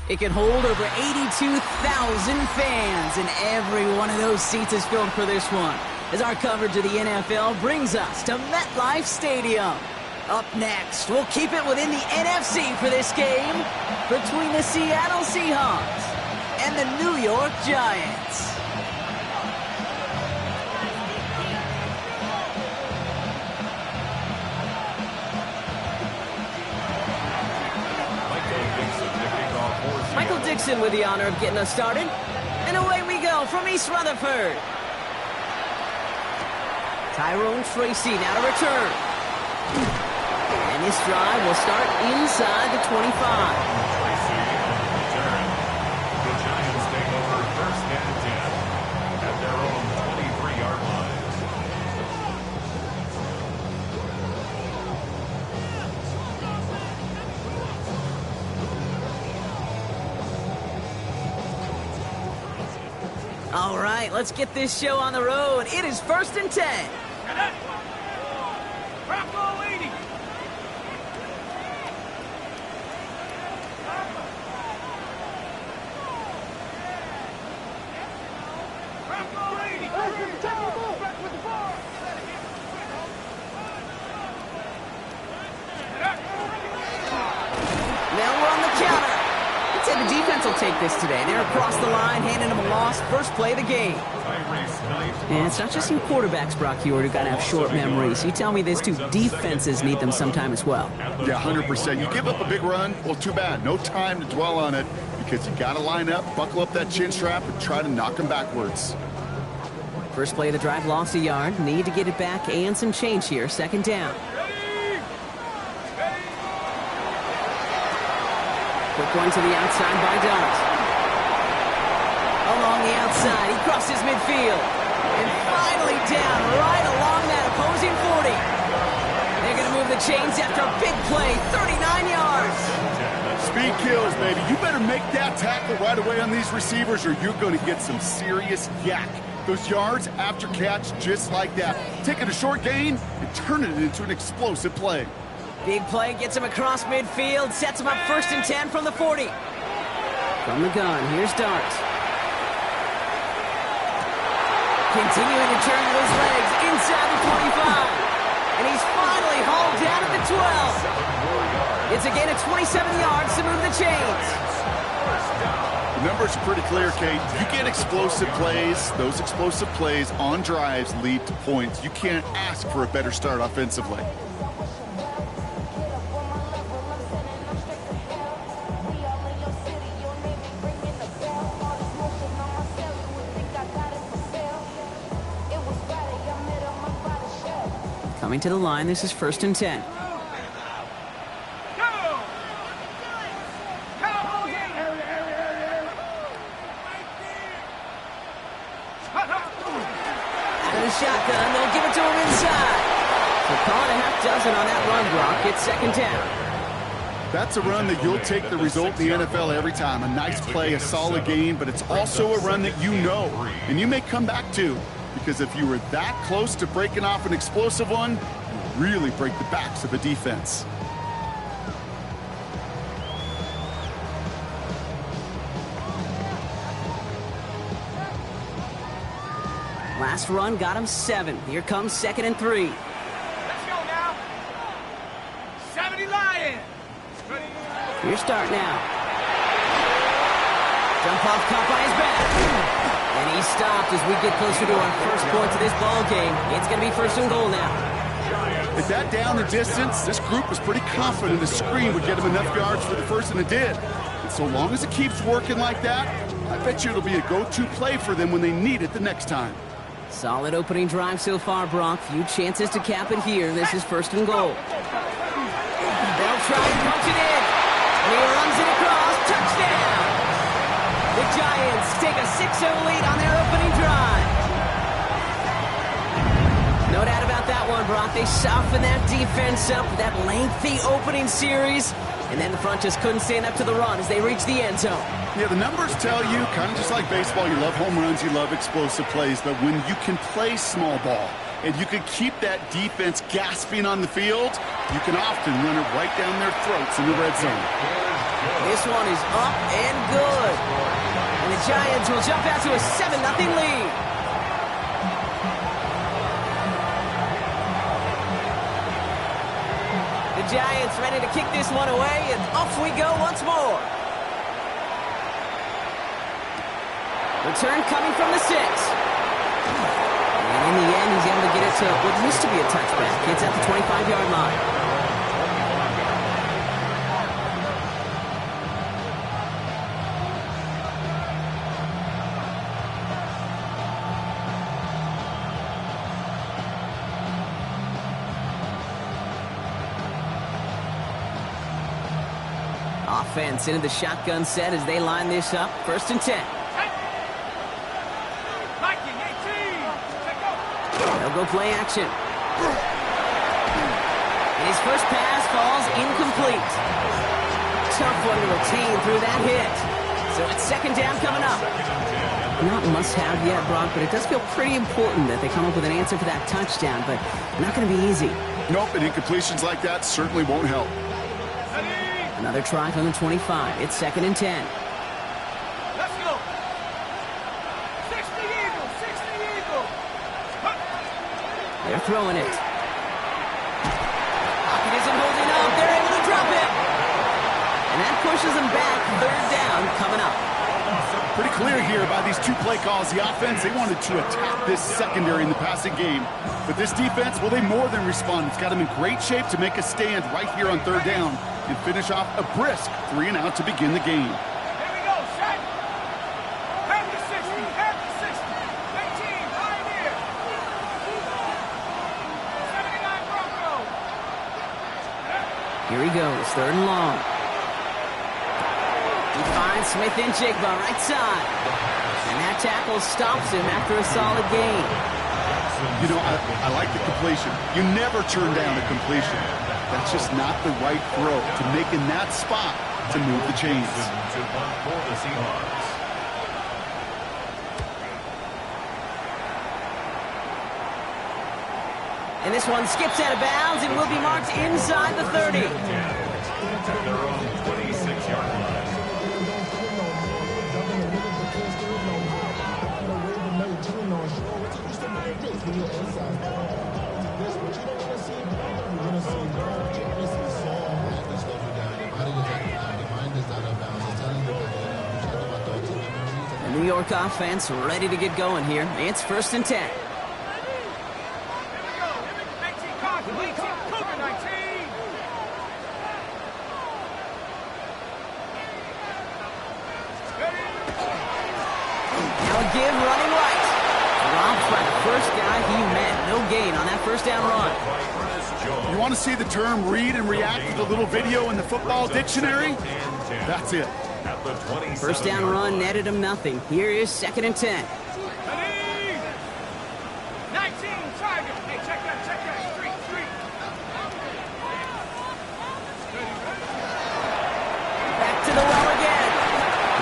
It can hold over 82,000 fans, and every one of those seats is filled for this one, as our coverage of the NFL brings us to MetLife Stadium. Up next, we'll keep it within the NFC for this game between the Seattle Seahawks and the New York Giants. Michael Dixon with the honor of getting us started. And away we go from East Rutherford. Tyrone Tracy now to return. And this drive will start inside the 25. Tracy return. The Giants take over first and 10 at their own 23-yard line. All right, let's get this show on the road. It is first and 10. Will take this today. They're across the line, handing them a loss. First play of the game. And it's not just you quarterbacks, Brock Huard, who got to have short memories. You tell me these two defenses need them sometime as well. Yeah, 100%. You give up a big run, well, too bad. No time to dwell on it because you got to line up, buckle up that chin strap, and try to knock them backwards. First play of the drive, lost a yard. Need to get it back and some change here. Second down. Quick one to the outside by Dart. Along the outside, he crosses midfield. And finally down right along that opposing 40. They're going to move the chains after a big play, 39 yards. Speed kills, baby. You better make that tackle right away on these receivers or you're going to get some serious yak. Those yards after catch just like that. Taking a short gain and turning it into an explosive play. Big play gets him across midfield, sets him up first and 10 from the 40. From the gun, here's Dart. Continuing to turn those legs inside the 25. And he's finally hauled down at the 12. It's a gain of 27 yards to move the chains. The numbers are pretty clear, Kate. You get explosive plays. Those explosive plays on drives lead to points. You can't ask for a better start offensively. Coming to the line, this is first and 10. Shotgun, they'll give it to him inside. So call it a half dozen on that run block. It's second down. That's a run that you'll take the result in the NFL every time. A nice play, a solid game, but it's also a run that you know and you may come back to, because if you were that close to breaking off an explosive one, you really break the backs of a defense. Last run got him 7. Here comes second and 3. Let's go now. 70 Lions. Your start now. Jump off, caught by his back. And he stopped as we get closer to our first point to this ball game. It's going to be first and goal now. With that down the distance, this group was pretty confident the screen would get him enough yards for the first, and it did. And so long as it keeps working like that, I bet you it'll be a go-to play for them when they need it the next time. Solid opening drive so far, Brock. Few chances to cap it here. This is first and goal. They'll try and punch it in. And he runs it across. Touchdown! The Giants take a 6-0 lead on their opening drive. No doubt about that one, Brock. They softened that defense up with that lengthy opening series. And then the front just couldn't stand up to the run as they reached the end zone. Yeah, the numbers tell you, kind of just like baseball, you love home runs, you love explosive plays, but when you can play small ball and you can keep that defense gasping on the field, you can often run it right down their throats in the red zone. This one is up and good. And the Giants will jump out to a 7-0 lead. The Giants ready to kick this one away, and off we go once more. Return coming from the 6. And in the end, he's able to get it to what used to be a touchback. It's at the 25-yard line. Offense into the shotgun set as they line this up. 1st and 10. They'll go play action. And his first pass falls incomplete. Tough one to retain through that hit. So it's 2nd down coming up. Not must-have yet, Brock, but it does feel pretty important that they come up with an answer for that touchdown, but not going to be easy. Nope, and incompletions like that certainly won't help. Another try from the 25. It's 2nd and 10. Let's go. 60 Eagles, 60 Eagles. They're throwing it. Pocket isn't holding up. They're able to drop it. And that pushes them back. 3rd down coming up. Pretty clear here by these 2 play calls. The offense, they wanted to attack this secondary in the passing game. But this defense, well, they more than respond. It's got them in great shape to make a stand right here on 3rd down and finish off a brisk 3 and out to begin the game. Here we go, set. Head to 60, head to 60. 19, Pioneer. 79 Broncos. Here he goes. 3rd and long. He finds Smith and Jigba right side. And that tackle stops him after a solid gain. You know, I like the completion. You never turn down a completion. That's just not the right throw to make in that spot to move the chains. And this one skips out of bounds and will be marked inside the 30. At their own 26-yard line. The New York offense ready to get going here. It's 1st and 10. Here we go. 19 Cougar, 19 Cougar, 19. Now a give running right. Drops by the first guy he met. No gain on that 1st down run. You want to see the term read and react with a little video in the football dictionary? That's it. 1st down run netted him nothing. Here is 2nd and 10. 19 Tiger. Hey, check that. Street. Back to the well again.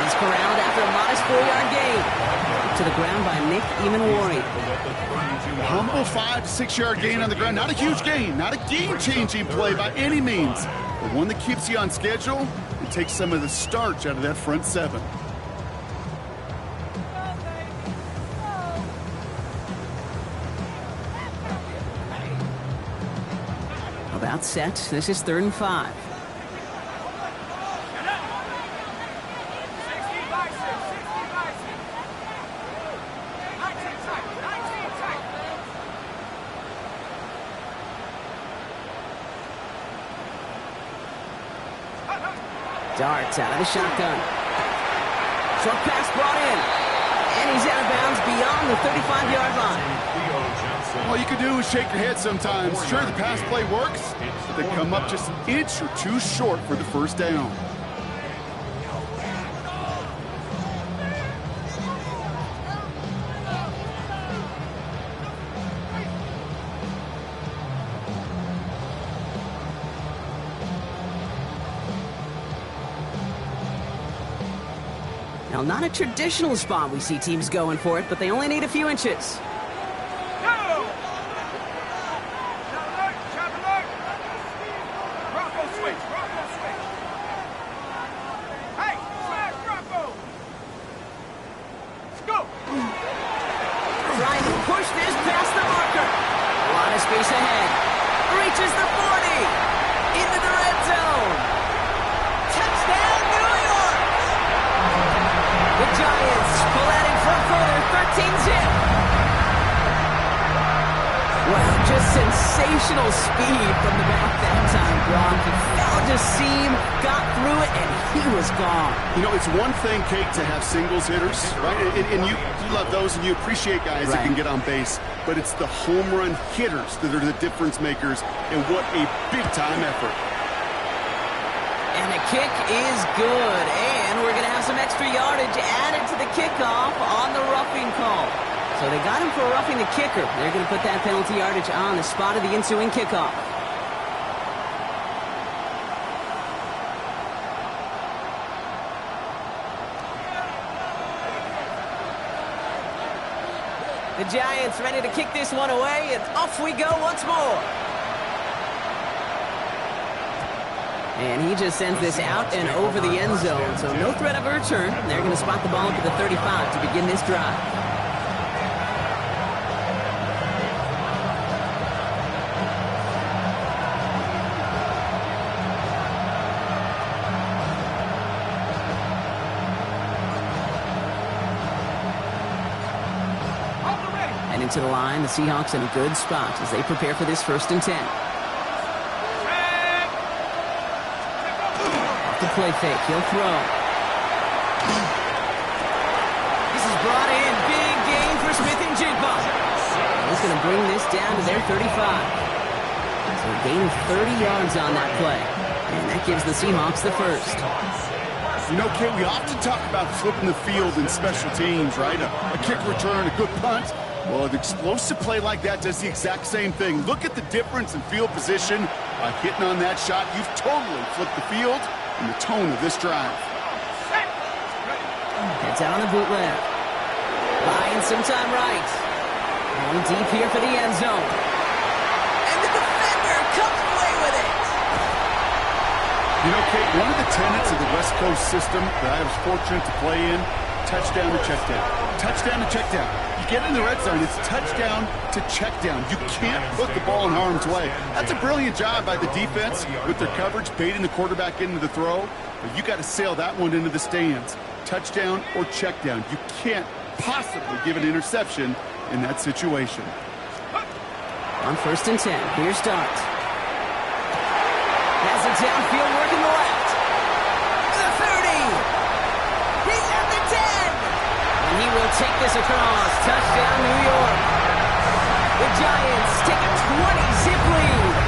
He's corralled after a modest 4-yard gain. To the ground by Nick Emanwari. Humble 5 to 6-yard gain on the ground. Not a huge gain. Not a game-changing play by any means. But one that keeps you on schedule and takes some of the starch out of that front 7. About set. This is 3rd and 5. 60 by 6, 60 by 6. 19 Tiger. Darts out of the shotgun. Short pass brought in. And he's out of bounds beyond the 35-yard line. All you can do is shake your head sometimes. Sure, the pass play works, but they come up just an inch or 2 short for the 1st down. Now, not a traditional spot we see teams going for it, but they only need a few inches. Go! Shot alert! Bronco switch. race ahead. Reaches the 40. Into the red zone. Touchdown, New York! The Giants pull out in front for their 13-zip. Wow, just sensational speed from the back that time, Gronk. He found a seam, got through it, and he was gone. You know, it's one thing, Kate, to have singles hitters, right? And you love those, and you appreciate guys that can get on base. But it's the home run hitters that are the difference makers, and what a big-time effort. And the kick is good, and we're going to have some extra yardage added to the kickoff on the roughing call. So they got him for roughing the kicker. They're going to put that penalty yardage on the spot of the ensuing kickoff. The Giants ready to kick this one away, and off we go once more. And he just sends this out and over the end zone, so no threat of a return. They're going to spot the ball up at the 35 to begin this drive. To the line, the Seahawks in a good spot as they prepare for this 1st and 10. Off the play fake, he'll throw. This is brought in, big gain for Smith and Jigba. He's going to bring this down to their 35. So a gain of 30 yards on that play, and that gives the Seahawks the first. You know, Kate, we often talk about flipping the field in special teams, right? A kick return, a good punt. Well, an explosive play like that does the exact same thing. Look at the difference in field position. By hitting on that shot, you've totally flipped the field and the tone of this drive. Heads out on the bootleg. Buying some time right. Going deep here for the end zone. And the defender comes away with it. You know, Kate, one of the tenets of the West Coast system that I was fortunate to play in, touchdown to check down. Touchdown to check down. You get in the red zone, it's touchdown to check down. You can't put the ball in harm's way. That's a brilliant job by the defense with their coverage, baiting the quarterback into the throw. But you got to sail that one into the stands. Touchdown or check down. You can't possibly give an interception in that situation. On 1st and 10, here's Dart. Has it downfield, working the left. The 30. He's at the 10. And he will take this across. Touchdown, New York. The Giants take a 20-zip lead.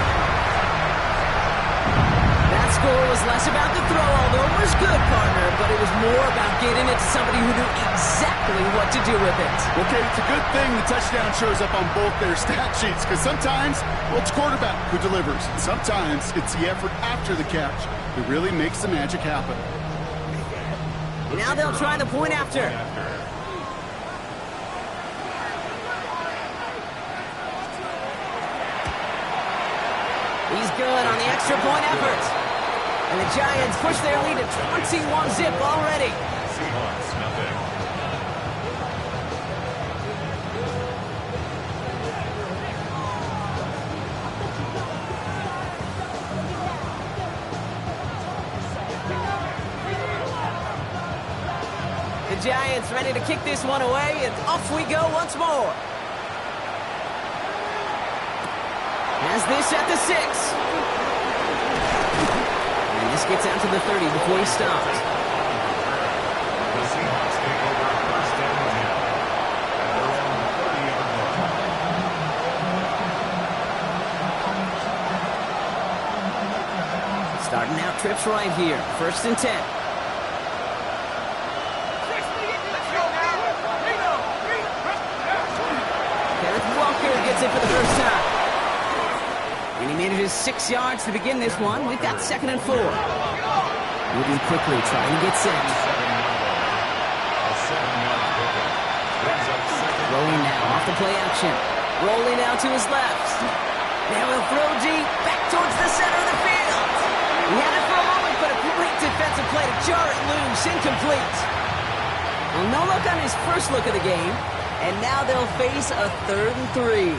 That score was less about the throw, although it was good, partner, but it was more about getting it to somebody who knew exactly what to do with it. Okay, it's a good thing the touchdown shows up on both their stat sheets, because sometimes, well, it's quarterback who delivers. Sometimes it's the effort after the catch that really makes the magic happen. Now they'll try the point after. He's good on the extra point effort. And the Giants push their lead to 21-zip already. Seahawks, nothing. The Giants ready to kick this one away, and off we go once more. Has this at the 6. And this gets out to the 30 before he stops. The Seahawks take over 1st and 10 at their own 30-yard line. Starting out trips right here. 1st and 10. Kenneth Walker gets it for the first time. And he manages 6 yards to begin this one. We've got 2nd and 4. Moving quickly, trying to get set. Rolling now, off the play action. Rolling out to his left. Now he'll throw deep, back towards the center of the field. He had it for a moment, but a great defensive play to jar it loose. Incomplete. Well, no look on his first look of the game. And now they'll face a 3rd and 3.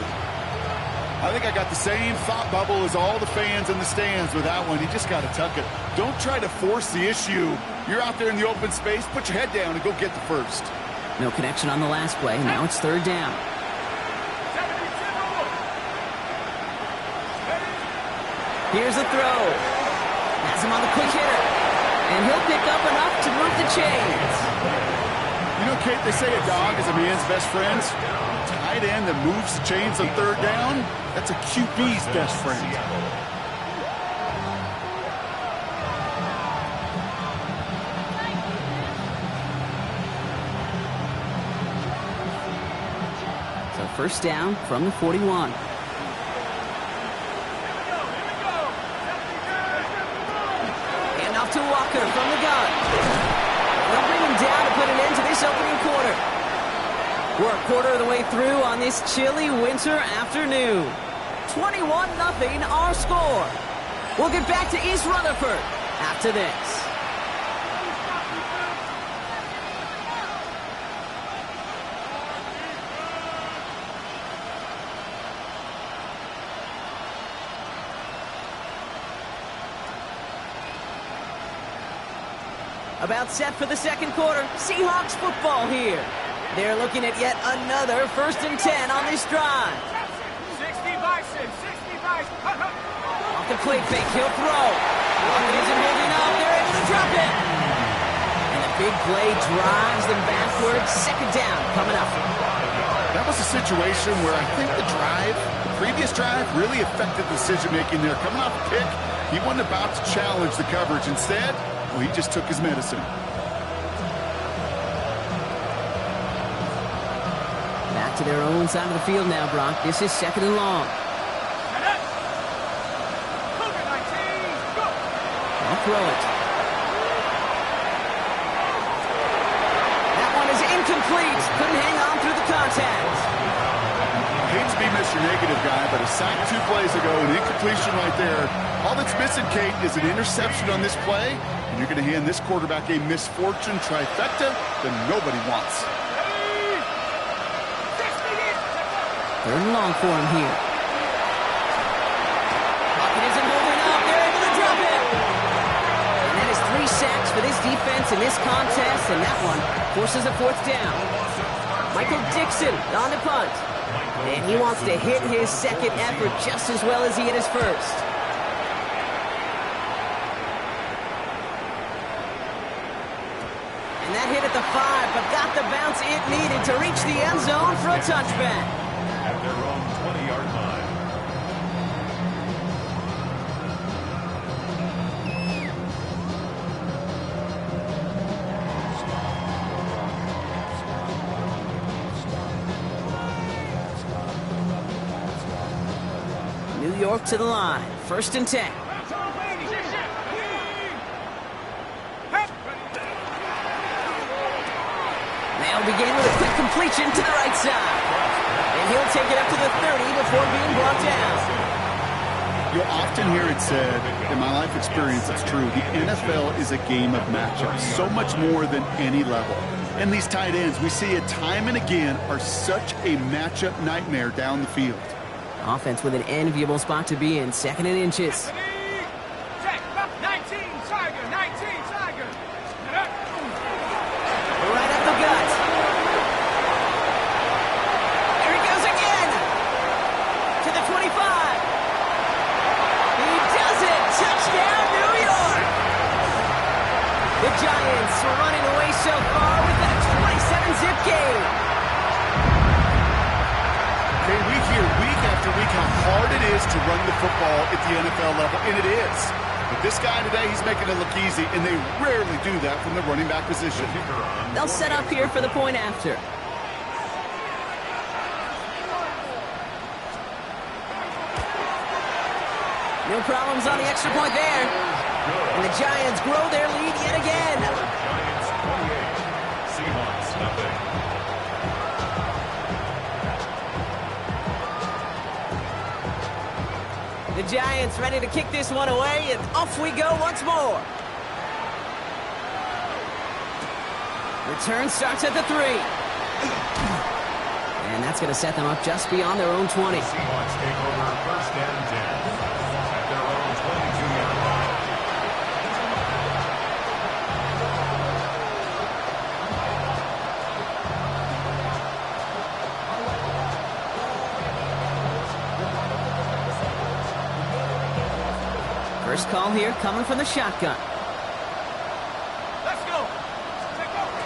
I think I got the same thought bubble as all the fans in the stands with that one. You just got to tuck it. Don't try to force the issue. You're out there in the open space. Put your head down and go get the first. No connection on the last play. Now it's third down. Here's the throw. Has him on the quick hitter. And he'll pick up enough to move the chains. You know, Kate, they say a dog is a man's best friend. Tight end that moves the chains on third down, that's a QB's best friend. So first down from the 41. And off to Walker from the gun. They'll bring him down to put an end to this opening quarter. We're a quarter of the way through on this chilly winter afternoon. 21-0 our score. We'll get back to East Rutherford after this. About set for the second quarter. Seahawks football here. They're looking at yet another 1st and 10 on this drive. 60 by 6, 60 by 6. Off the plate fake, he'll throw. Walker isn't holding up. They're able to drop it. And the big play drives them backwards. Second down coming up. That was a situation where I think the previous drive, really affected decision-making there. Coming off a pick, he wasn't about to challenge the coverage. Instead, well, he just took his medicine. Back to their own side of the field now, Brock. This is second and long. I'll throw it. That one is incomplete. Couldn't hang on through the contact. I hate to be Mr. Negative guy, but a sack 2 plays ago, an incompletion right there. All that's missing, Kate, is an interception on this play, and you're going to hand this quarterback a misfortune trifecta that nobody wants. Third and long for him here. Pocket isn't holding up. They're able to drop it. And that is 3 sacks for this defense in this contest, and that one forces a 4th down. Michael Dixon on the punt. And he wants to hit his second effort just as well as he hit his first. And that hit at the 5, but got the bounce it needed to reach the end zone for a touchback. At their own 20-yard line. New York to the line. 1st and 10. They'll begin with a quick completion to the right side. And he'll take it up to the 30 before being brought down. You'll often hear it said, in my life experience, it's true, the NFL is a game of matchups, so much more than any level. And these tight ends, we see it time and again, are such a matchup nightmare down the field. Offense with an enviable spot to be in. 2nd and inches. 19, Tiger, 19, Tiger. Right up the gut. There he goes again. To the 25. He does it. Touchdown, New York. The Giants are running away so far with that 27-zip game. Okay, we hear week after week how hard it is to run the football at the NFL level, and it is. But this guy today, he's making it look easy, and they rarely do that from the running back position. They'll set up here for the point after. No problems on the extra point there. And the Giants grow their lead yet again. Giants 28, Seahawks nothing. The Giants ready to kick this one away, and off we go once more. Return starts at the 3. And that's going to set them up just beyond their own 20. Seahawks take over first and 10 at their own 22-yard line. First call here coming from the shotgun. Let's go. Take over.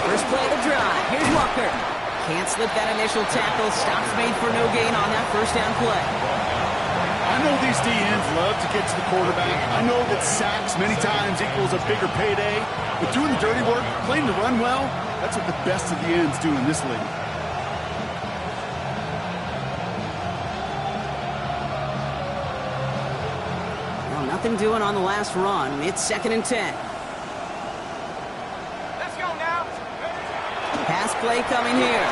First play of the drive. Here's Walker. Can't slip that initial tackle. Stops made for no gain on that first down play. I know these DNs love to get to the quarterback. I know that sacks many times equals a bigger payday. But doing the dirty work, playing the run well, that's what the best of the ends do in this league. Well, nothing doing on the last run. It's 2nd and 10. Let's go now. Pass play coming here.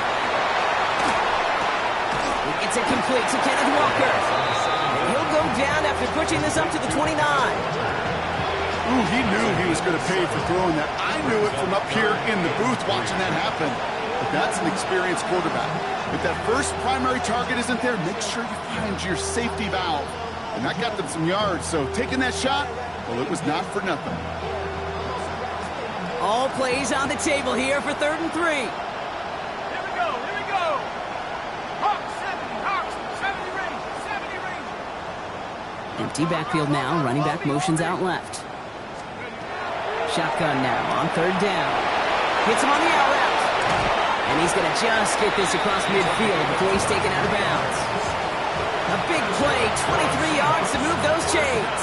It's a complete to Kenneth Walker. And he'll go down after pushing this up to the 29. Ooh, he knew he was going to pay for throwing that. I knew it from up here in the booth watching that happen. But that's an experienced quarterback. If that first primary target isn't there, make sure you find your safety valve. And that got them some yards. So taking that shot, well, it was not for nothing. All plays on the table here for 3rd and 3. Here we go. Here we go. Hawks 70 range. 70 range. Empty backfield now. Running back motions out left. Shotgun now on 3rd down. Hits him on the out route. And he's going to just get this across midfield before he's taken out of bounds. A big play, 23 yards to move those chains.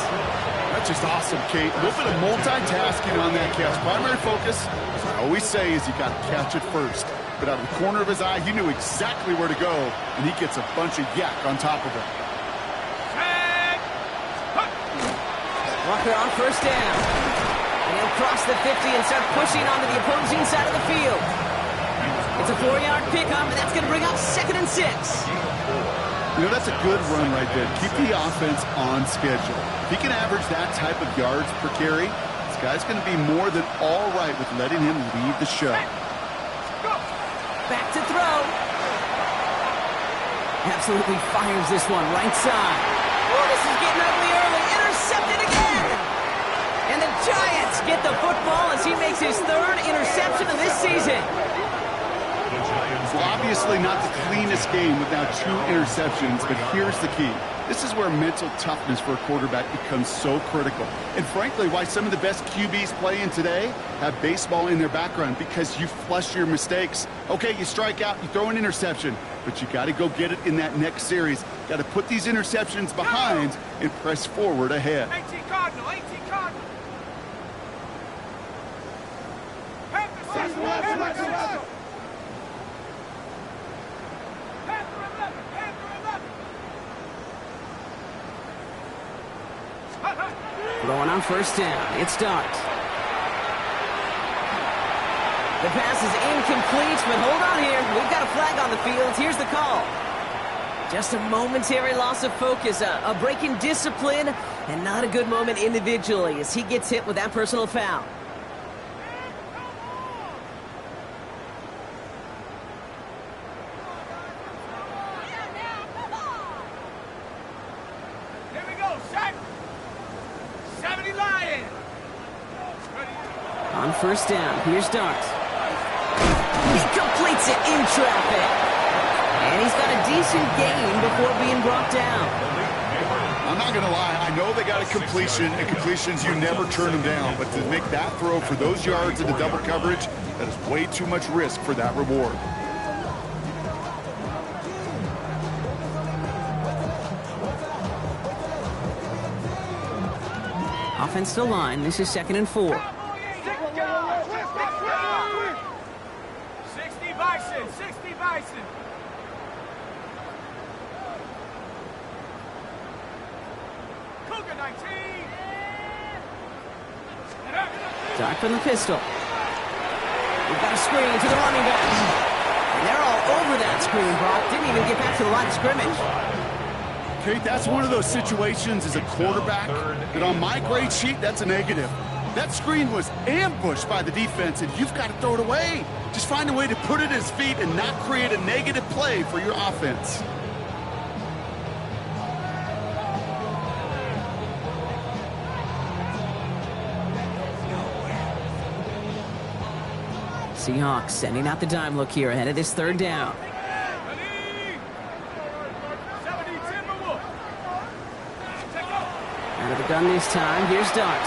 That's just awesome, Kate. A little bit of multitasking on that catch. Primary focus, as I always say, is you got to catch it first. But out of the corner of his eye, he knew exactly where to go, and he gets a bunch of yak on top of it. Walker on 1st down. And he'll cross the 50 and start pushing onto the opposing side of the field. It's a 4-yard pickup, and that's going to bring up 2nd and 6. You know, that's a good run right there. Keep the offense on schedule. If he can average that type of yards per carry, this guy's going to be more than all right with letting him lead the show. Back to throw. Absolutely fires this one right side. Oh, this is getting ugly early. Intercepted again. And the Giants get the football as he makes his 3rd interception of this season. Well, obviously not the cleanest game with now 2 interceptions, but here's the key. This is where mental toughness for a quarterback becomes so critical. And frankly, why some of the best QBs playing today have baseball in their background, because you flush your mistakes. Okay, you strike out, you throw an interception, but you got to go get it in that next series. Got to put these interceptions behind and press forward ahead. 18 Cardinal. Throwing on 1st down. It's Dart. The pass is incomplete, but hold on here. We've got a flag on the field. Here's the call. Just a momentary loss of focus, a break in discipline, and not a good moment individually as he gets hit with that personal foul. Here we go. Shot. 70 Lions. On 1st down, here's Dart. He completes it in traffic. And he's got a decent gain before being brought down. I'm not going to lie. I know they got a completion, and completions, you never turn them down. But to make that throw for those yards into double coverage, that is way too much risk for that reward. Offensive line, this is 2nd and 4. 60 Bison. 60 Bison. Cougar 19. Dart from the pistol. We've got a screen to the running back. And they're all over that screen, Brock. Didn't even get back to the line of scrimmage. Kate, that's one of those situations as a quarterback that on my grade sheet, that's a negative. That screen was ambushed by the defense, and you've got to throw it away. Just find a way to put it at his feet and not create a negative play for your offense. Seahawks sending out the dime look here ahead of this third down. Out of the gun this time. Here's Dart.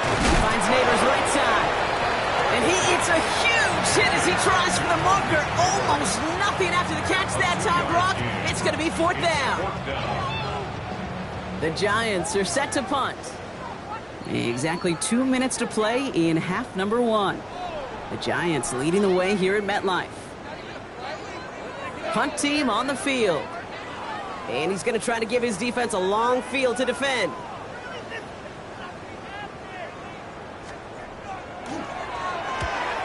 He finds Neighbors right side. And he eats a huge hit as he tries for the marker. Almost nothing after the catch that time, Brock. It's going to be fourth down. The Giants are set to punt. Exactly 2 minutes to play in half number 1. The Giants leading the way here at MetLife. Punt team on the field. And he's going to try to give his defense a long field to defend.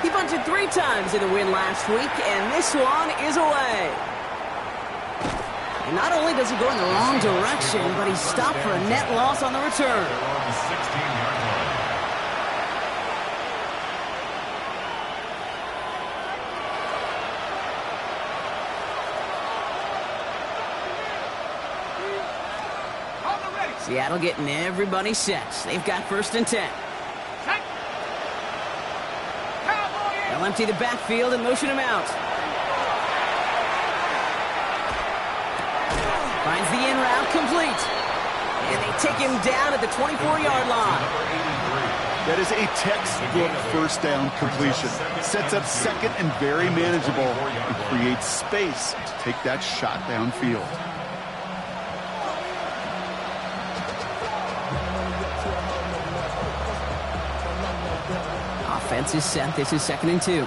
He punted 3 times in the win last week, and this one is away. And not only does he go in the wrong direction, but he's stopped for a net loss on the return. Seattle getting everybody set. They've got 1st and 10. They'll empty the backfield and motion him out. Finds the in route complete. And they take him down at the 24-yard line. That is a textbook first down completion. Sets up second and very manageable and creates space to take that shot downfield. Offense is set. This is 2nd and 2. 60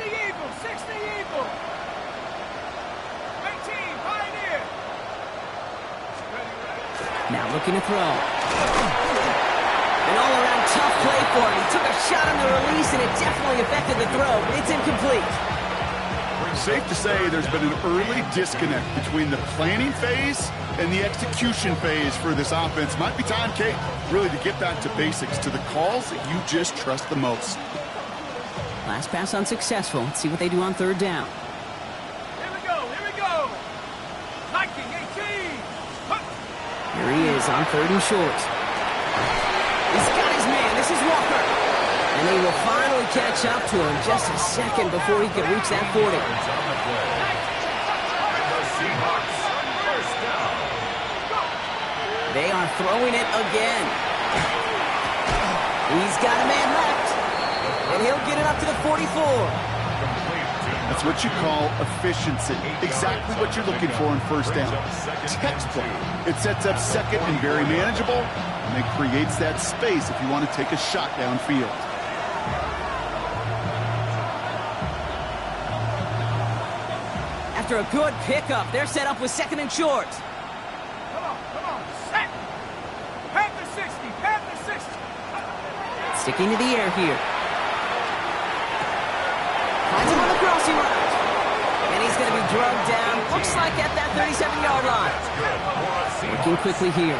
Eagle, 60 Eagle. 18, Pioneer. Now looking to throw. An all-around tough play for him. He took a shot on the release, and it definitely affected the throw, but it's incomplete. Safe to say there's been an early disconnect between the planning phase and the execution phase for this offense. Might be time, Kate, really to get back to basics, to the calls that you just trust the most. Last pass unsuccessful. Let's see what they do on 3rd down. Here we go, here we go. Viking 18. Here he is on 3rd and short. He's got his man. This is Walker. And they will finally catch up to him just a second before he can reach that 40. They are throwing it again. He's got a man left. And he'll get it up to the 44. That's what you call efficiency. Exactly what you're looking for in 1st down. Textbook. It sets up second and very manageable, and it creates that space if you want to take a shot downfield. After a good pickup, they're set up with 2nd and short. Come on, set. Panther 60, Panther 60. Sticking to the air here. Finds him on the crossing route. And he's going to be drugged down, looks like at that 37-yard line. Working quickly here.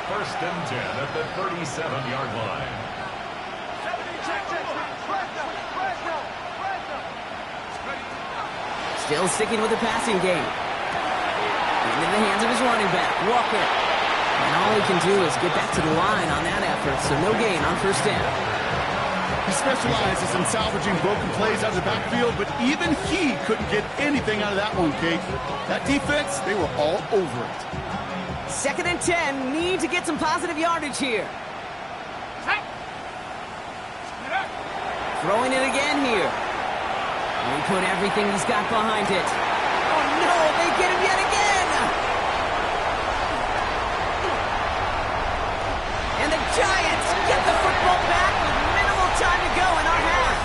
1st and 10 at the 37-yard line. Still sticking with the passing game. Into the hands of his running back, Walker. And all he can do is get back to the line on that effort, so no gain on 1st down. He specializes in salvaging broken plays out of the backfield, but even he couldn't get anything out of that one, Kate. That defense, they were all over it. 2nd and 10, need to get some positive yardage here. Throwing it again here. And he put everything he's got behind it. Oh no, they get him yet again! And the Giants get the football back with minimal time to go in our half.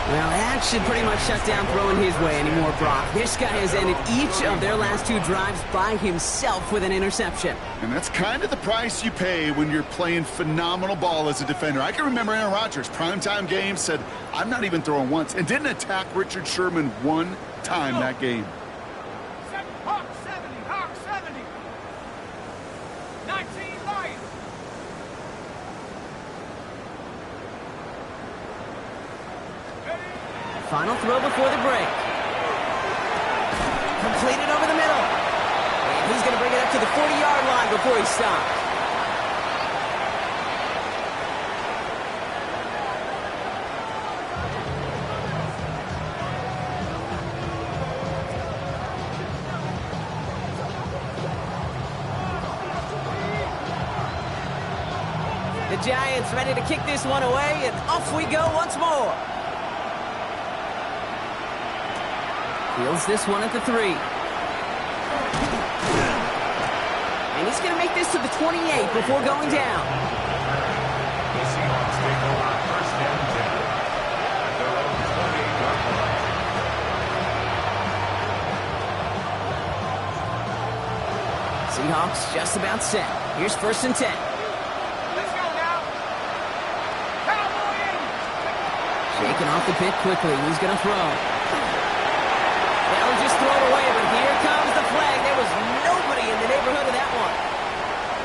Well, that should pretty much shut down throwing his way anymore, Brock. This guy has ended each of their last 2 drives by himself with an interception. And that's kind of the price you pay when you're playing phenomenal ball as a defender. I can remember Aaron Rodgers, primetime game, said, I'm not even throwing once, and didn't attack Richard Sherman one time that game. Hawk 70, Hawk 70. Final throw before the break. Completed over the middle. And he's going to bring it up to the 40-yard line before he stops. The Giants ready to kick this one away, and off we go once more. Fields this one at the 3. And he's going to make this to the 28 before going down. The Seahawks take over first and 10 at their own 28-yard line. Seahawks just about set. Here's first and 10. Let's go now. Cowboy! Shaking off the pit quickly. He's going to throw. They'll just throw it away, but here comes the flag. There was nobody in the neighborhood of that one.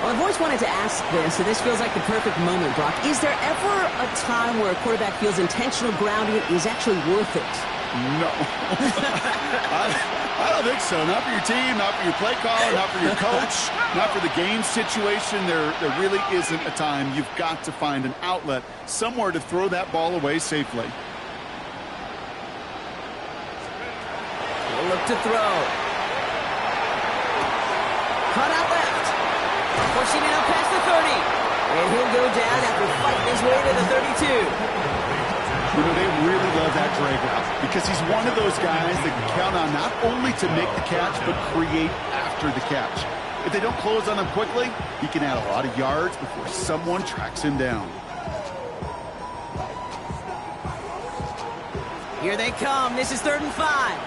Well, I've always wanted to ask this, and this feels like the perfect moment, Brock. Is there ever a time where a quarterback feels intentional grounding is actually worth it? No. I don't think so. Not for your team, not for your play caller, not for your coach, not for the game situation. There really isn't a time. You've got to find an outlet, somewhere to throw that ball away safely. He'll look to throw. Cut out left. Pushing it up past the 30. And he'll go down after fighting his way to the 32. You know, they really love that drag route because he's one of those guys that can count on not only to make the catch, but create after the catch. If they don't close on him quickly, he can add a lot of yards before someone tracks him down. Here they come. This is 3rd and 5.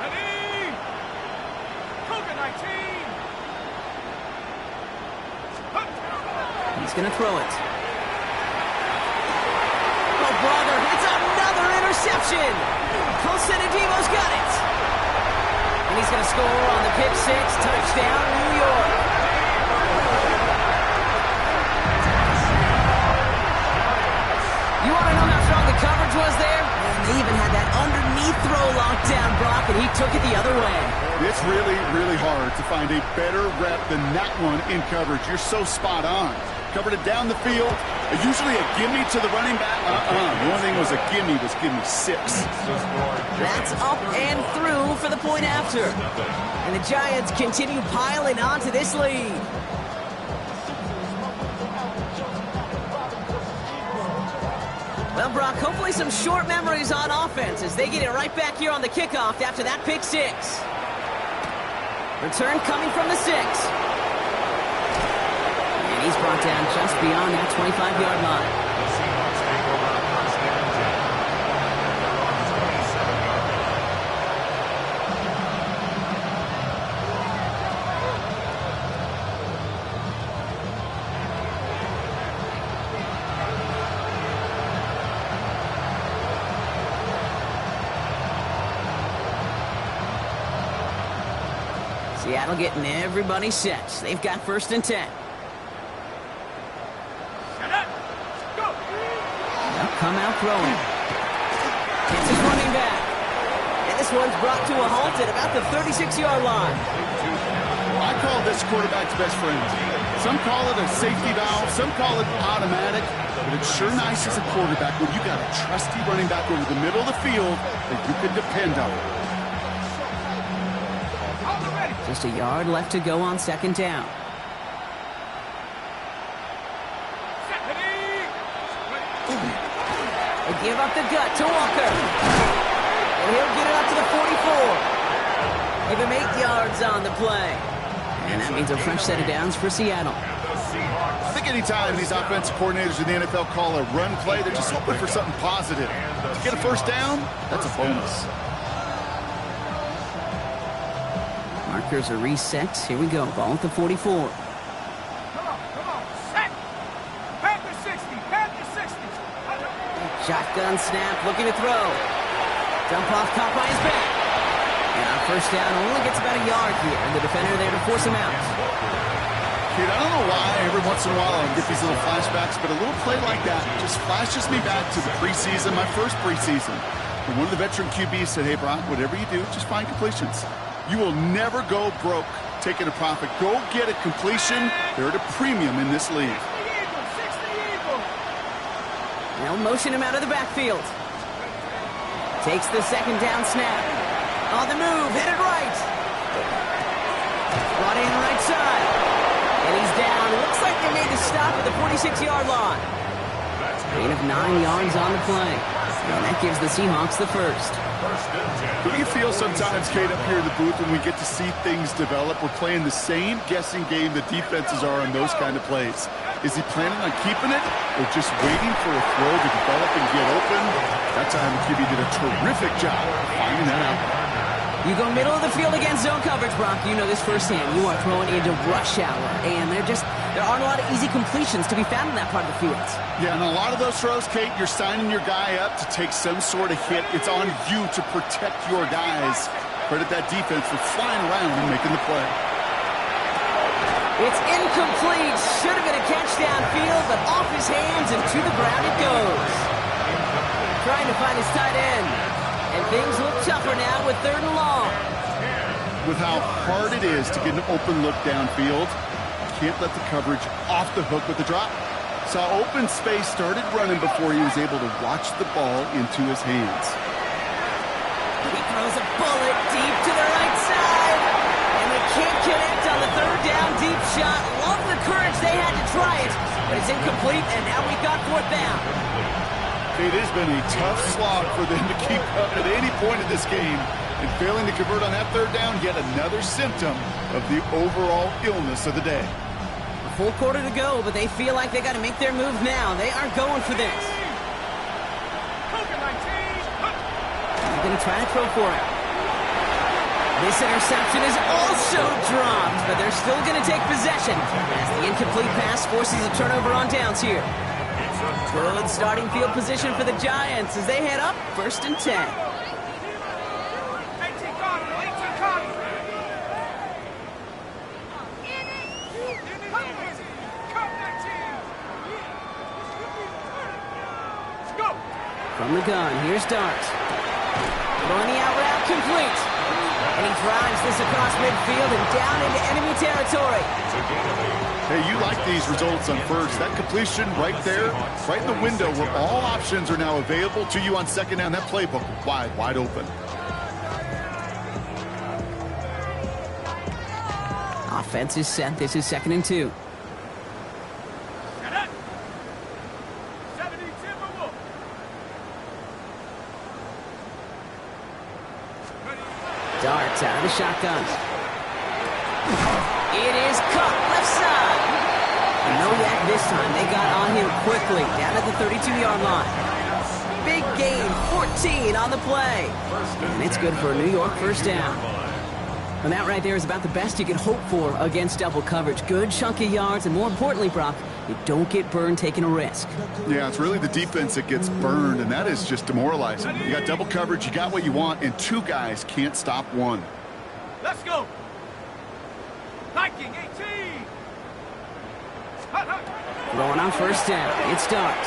Ready? Cougar 19. He's going to throw it. Oh, brother, it's another interception. Colson Adebo's got it. And he's going to score on the pick 6. Touchdown, New York. You want to know how strong the coverage was there? And they even had that underneath throw locked down, Brock, and he took it the other way. It's really, really hard to find a better rep than that one in coverage. You're so spot on. Covered it down the field. Usually a gimme to the running back. The only thing was a gimme was give me 6. That's up and through for the point after. And the Giants continue piling onto this lead. Well, Brock, hopefully some short memories on offense as they get it right back here on the kickoff after that pick 6. Return coming from the 6. And he's brought down just beyond that 25-yard line. The Seahawks take over first and 10 at their own 27-yard line. Seattle getting everybody set. They've got first and 10. Come out throwing. It's his running back. And this one's brought to a halt at about the 36-yard line. I call this quarterback's best friend. Some call it a safety valve, some call it automatic, but it's sure nice as a quarterback when you got a trusty running back over the middle of the field that you can depend on. Just a yard left to go on 2nd down. They give up the gut to Walker. And he'll get it up to the 44. Give him 8 yards on the play. And that means a fresh set of downs for Seattle. I think anytime these offensive coordinators in the NFL call a run play, they're just hoping for something positive. To get a first down, that's a bonus. Markers are reset. Here we go. Ball at the 44. Shotgun snap, looking to throw. Dump off, caught by his back. And on first down, only gets about a yard here. And the defender there to force him out. Kid, I don't know why every once in a while I get these little flashbacks, but a little play like that just flashes me back to the preseason, my first preseason. And one of the veteran QBs said, hey, Brock, whatever you do, just find completions. You will never go broke taking a profit. Go get a completion. They're at a premium in this league. They'll motion him out of the backfield. Takes the second down snap. On the move, headed right. Brought in right side. And he's down. Looks like they made the stop at the 46-yard line. Gain of 9 yards on the play. And that gives the Seahawks the first. What do you feel sometimes, Kate, up here in the booth when we get to see things develop? We're playing the same guessing game the defenses are on those kind of plays. Is he planning on keeping it or just waiting for a throw to develop and get open? That time the QB did a terrific job finding that out. You go middle of the field against zone coverage, Brock. You know this firsthand. You are throwing into rush hour, and there aren't a lot of easy completions to be found in that part of the field. Yeah, and a lot of those throws, Kate, you're signing your guy up to take some sort of hit. It's on you to protect your guys. Credit that defense for flying around and making the play. It's incomplete. Should have been a catch downfield, but off his hands and to the ground it goes. Trying to find his tight end. And things look tougher now with 3rd and long. With how hard it is to get an open look downfield, can't let the coverage off the hook with the drop. Saw open space, started running before he was able to watch the ball into his hands. He throws a bullet deep to the right side. And they can't connect on the 3rd down deep shot. Love the courage they had to try it, but it's incomplete, and now we've got 4th down. It has been a tough slog for them to keep up at any point in this game. And failing to convert on that 3rd down, yet another symptom of the overall illness of the day. A full quarter to go, but they feel like they got to make their move now. They are going for this. They're going to try to throw for it. This interception is also dropped, but they're still going to take possession as the incomplete pass forces a turnover on downs here. Good starting field position for the Giants as they head up 1st and 10. From the gun, here's Dart. Throwing the out route complete. And he drives this across midfield and down into enemy territory. Hey, you like these results on first. That completion right there, right in the window where all options are now available to you on 2nd down. That playbook wide open. Offense is set. This is 2nd and 2. Darts out of the shotgun. It is caught left side. No yak this time. They got on him quickly down at the 32-yard line. Big gain, 14 on the play. And it's good for a New York 1st down. And that right there is about the best you can hope for against double coverage. Good chunky yards, and more importantly, Brock, you don't get burned taking a risk. Yeah, it's really the defense that gets burned, and that is just demoralizing. You got double coverage, you got what you want, and 2 guys can't stop one. Let's go. Viking 18. Going on 1st down. It's Dart.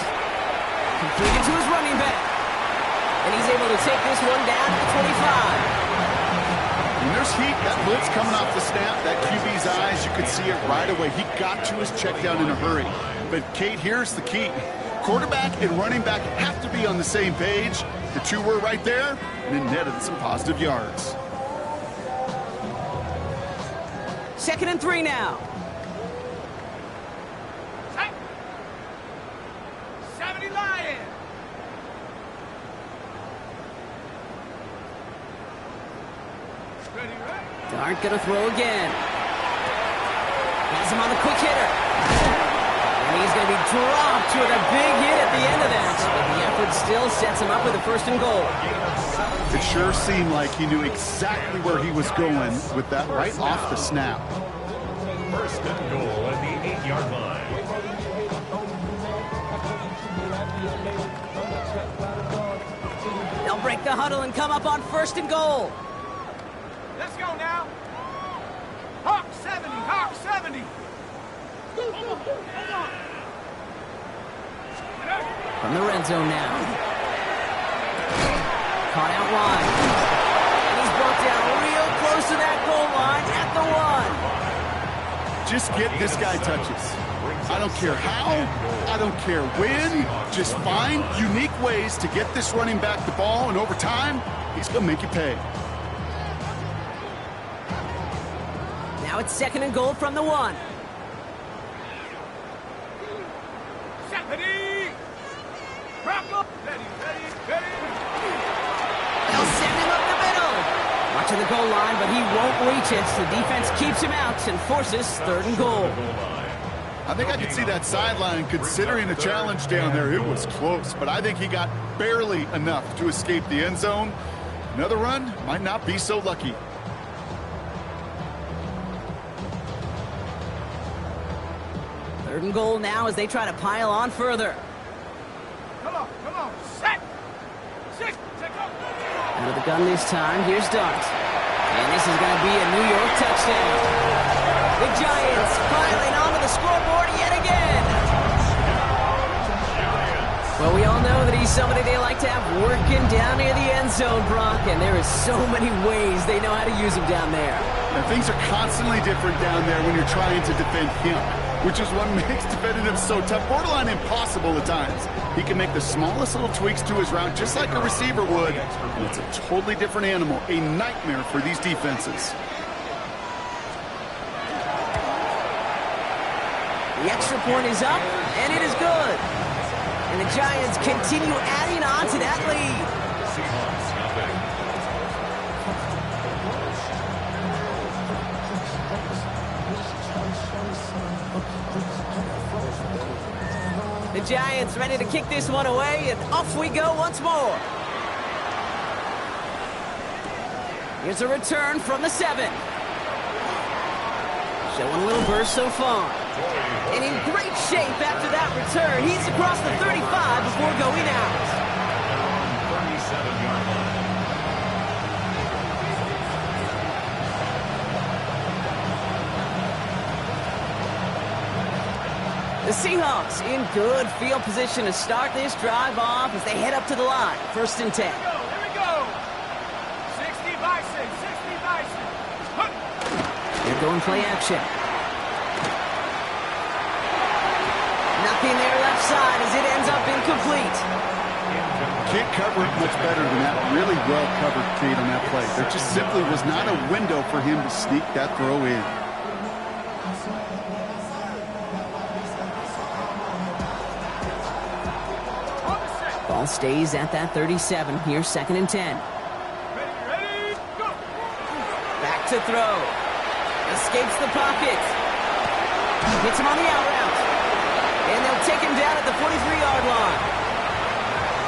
Completed to his running back. And he's able to take this one down to the 25. When there's heat, that blitz coming off the snap, that QB's eyes, you could see it right away. He got to his check down in a hurry. But, Kate, here's the key. Quarterback and running back have to be on the same page. The 2 were right there, and it netted some positive yards. 2nd and 3 now. 70 Lions. Dart gonna throw again. Has him on the quick hitter. And he's gonna be dropped with a big hit at the end of that. But the effort still sets him up with a 1st and goal. It sure seemed like he knew exactly where he was going with that right off the snap. 1st and goal at the 8-yard line. They'll break the huddle and come up on 1st and goal. Let's go now. Hawk 70, Hawk 70. From the red zone now. Caught out wide. And he's brought down real close to that goal line at the 1. Just get this guy touches. I don't care how, I don't care when, just find unique ways to get this running back the ball, and over time, he's going to make you pay. Now it's 2nd and goal from the 1. They'll send him up the middle. Watching the goal line, but he won't reach it. The defense keeps him out and forces 3rd and goal. I think I could see that sideline considering a challenge down there. It was close, but I think he got barely enough to escape the end zone. Another run might not be so lucky. Third and goal now as they try to pile on further. Come on, set. 6, Out of the gun this time, here's Dart. And this is going to be a New York touchdown. The Giants piling onto the scoreboard yet again. Well, we all know that he's somebody they like to have working down near the end zone, Brock, and there is so many ways they know how to use him down there. And things are constantly different down there when you're trying to defend him, which is what makes defending him so tough, borderline impossible at times. He can make the smallest little tweaks to his route just like a receiver would, and it's a totally different animal, a nightmare for these defenses. The extra point is up, and it is good. And the Giants continue adding on to that lead. The Giants ready to kick this one away, and off we go once more. Here's a return from the 7. Showing a little burst so far. And in great shape after that return. He's across the 35 before going out. 37-yard line. The Seahawks in good field position to start this drive off as they head up to the line. 1st and 10. Here we go. 60 Bison, 60 Bison. They're going play action. Nothing there left side as it ends up incomplete. Can't cover it much better than that. Really well covered, Kate, on that play. There just simply was not a window for him to sneak that throw in. Ball stays at that 37. Here's 2nd and 10. Ready, go. Back to throw. Escapes the pocket. Hits him on the out route. And they'll take him down at the 43-yard line.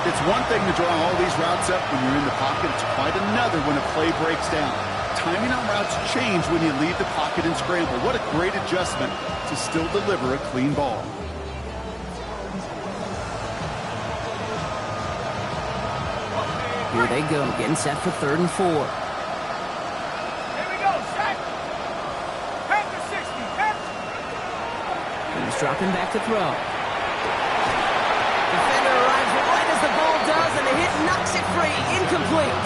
It's one thing to draw all these routes up when you're in the pocket. It's quite another when a play breaks down. Timing on routes change when you leave the pocket and scramble. What a great adjustment to still deliver a clean ball. Here they go, getting set for 3rd and 4. Here we go, set. Head to 60, head. He's dropping back to throw. Defender arrives right as the ball does, and the hit knocks it free. Incomplete.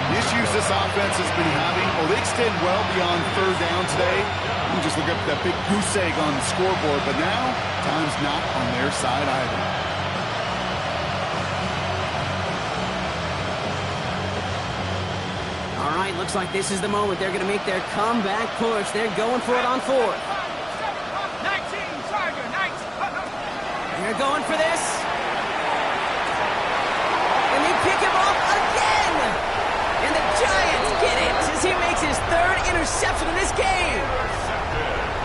The issues this offense has been having, well, they extend well beyond 3rd down today. You can just look up that big goose egg on the scoreboard, but now time's not on their side either. All right, looks like this is the moment they're going to make their comeback push. They're going for it on 4th. 19, Tiger, 19. They're going for this. And they pick him off again. And the Giants get it as he makes his 3rd interception of this game.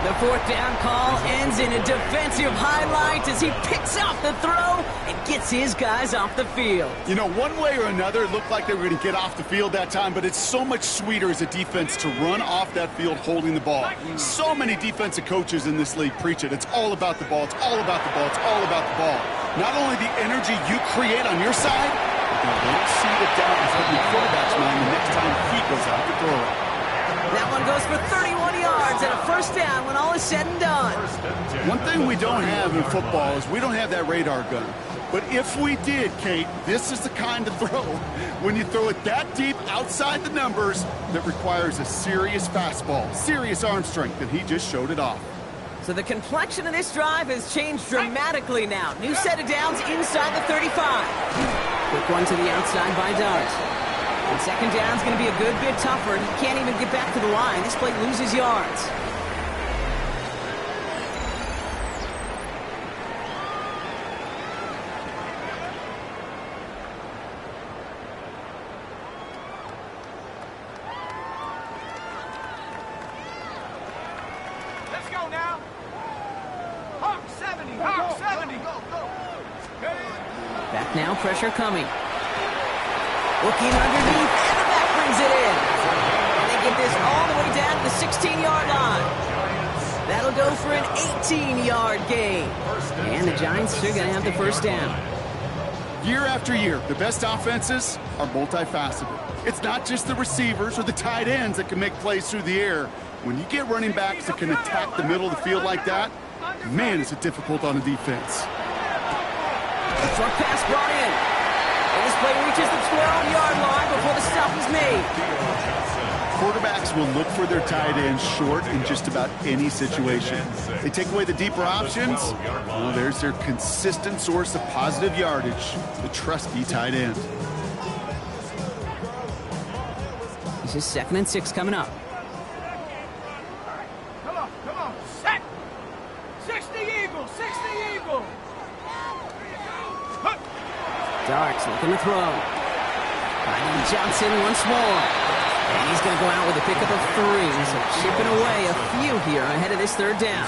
The 4th down call ends in a defensive highlight as he picks off the throw and gets his guys off the field. You know, one way or another, it looked like they were going to get off the field that time, but it's so much sweeter as a defense to run off that field holding the ball. So many defensive coaches in this league preach it. It's all about the ball. It's all about the ball. It's all about the ball. Not only the energy you create on your side, but don't see the doubt in front of your quarterback's mind the next time he goes out to throw it. That one goes for 31 yards and a first down when all is said and done. One thing we don't have in football is we don't have that radar gun. But if we did, Kate, this is the kind of throw when you throw it that deep outside the numbers that requires a serious fastball, serious arm strength, and he just showed it off. So the complexion of this drive has changed dramatically now. New set of downs inside the 35. Quick one to the outside by Dart. And second down's going to be a good bit tougher. He can't even get back to the line. This play loses yards. Let's go now. Hawk 70, Hawk 70. Go. Back now, pressure coming. Looking underneath, and the back brings it in. And they get this all the way down to the 16-yard line. That'll go for an 18-yard gain. And the Giants are going to have the first down. Year after year, the best offenses are multifaceted. It's not just the receivers or the tight ends that can make plays through the air. When you get running backs that can attack the middle of the field like that, man, is it difficult on a defense. The short pass brought in. And this play reaches the 12-yard line before the stop is made. Quarterbacks will look for their tight ends short in just about any situation. They take away the deeper options. Well, there's their consistent source of positive yardage, the trusty tight end. This is 2nd and 6 coming up. Come on. Set. 60 Eagle, 60 Eagle. Darts looking to throw. Finding Johnson once more. And he's going to go out with a pickup of 3. So chipping away a few here ahead of this third down.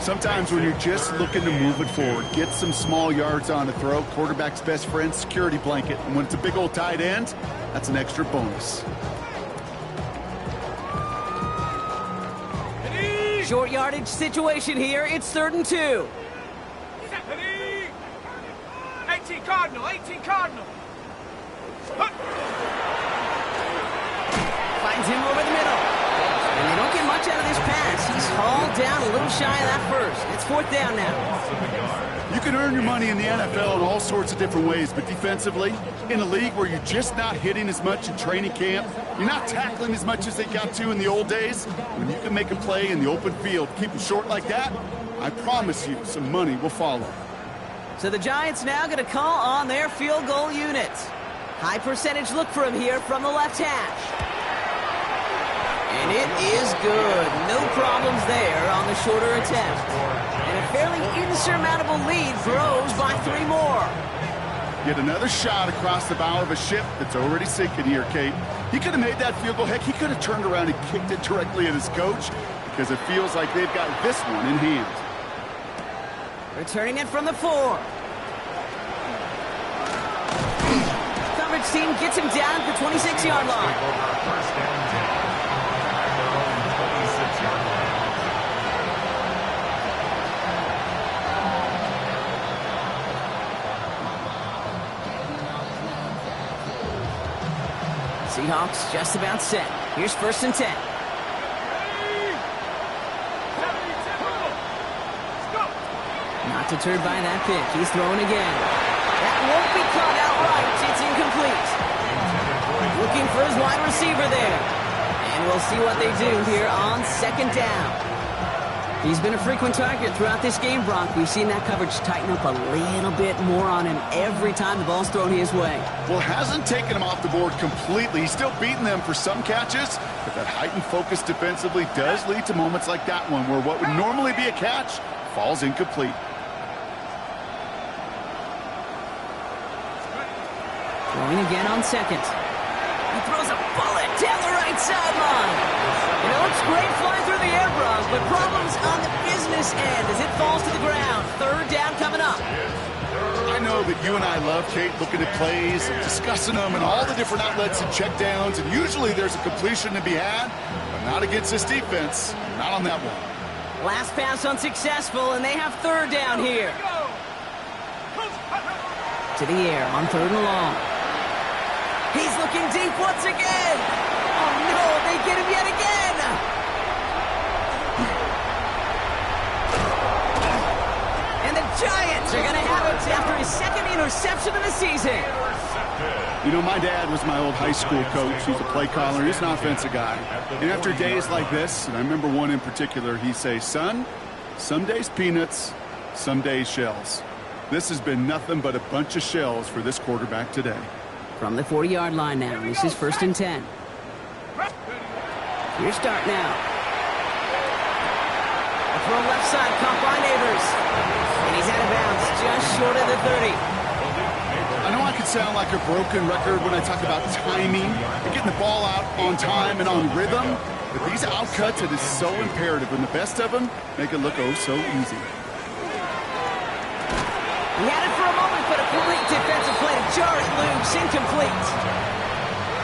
Sometimes when you're just looking to move it forward, get some small yards on a throw, quarterback's best friend, security blanket. And when it's a big old tight end, that's an extra bonus. Short yardage situation here. It's 3rd and 2. 18 Cardinal. Finds him over the middle. And they don't get much out of this pass. He's hauled down a little shy of that first. It's 4th down now. You can earn your money in the NFL in all sorts of different ways, but defensively, in a league where you're just not hitting as much in training camp, you're not tackling as much as they got to in the old days, when you can make a play in the open field, keep them short like that, I promise you some money will follow. So the Giants now going to call on their field goal unit. High percentage look for him here from the left hash. And it is good. No problems there on the shorter attempt. And a fairly insurmountable lead grows by 3 more. Yet another shot across the bow of a ship that's already sinking here, Kate. He could have made that field goal. Heck, he could have turned around and kicked it directly at his coach because it feels like they've got this one in hand. Returning it from the 4. Coverage team gets him down at the 26-yard line. First down 10. At their own 26-yard line. Seahawks just about set. Here's 1st and 10. Not deterred by that pick. He's throwing again. That won't be caught outright. It's incomplete. Looking for his wide receiver there. And we'll see what they do here on 2nd down. He's been a frequent target throughout this game, Brock. We've seen that coverage tighten up a little bit more on him every time the ball's thrown his way. Well, hasn't taken him off the board completely. He's still beating them for some catches, but that heightened focus defensively does lead to moments like that one where what would normally be a catch falls incomplete. Throwing again on 2nd. He throws a bullet down the right sideline. You know, it's great flying through the air, Brock, but problems on the business end as it falls to the ground. 3rd down coming up. I know that you and I love, Kate, looking at plays and discussing them and all the different outlets and checkdowns, and usually there's a completion to be had, but not against this defense. Not on that one. Last pass unsuccessful, and they have 3rd down here. To the air on 3rd and long. He's looking deep once again. Oh, no, they get him yet again. You know, my dad was my old high school coach. He's a play caller. He's an offensive guy. And after days like this, and I remember one in particular, he'd say, son, some days peanuts, some days shells. This has been nothing but a bunch of shells for this quarterback today. From the 40-yard line now, this is 1st and 10. Your start now. A throw left side, caught by Neighbors. And he's out of bounds, just short of the 30. I know I could sound like a broken record when I talk about timing and getting the ball out on time and on rhythm, but these outcuts, it is so imperative, and the best of them make it look oh so easy. He had it for a moment, but a great defensive play to jar it loose, incomplete.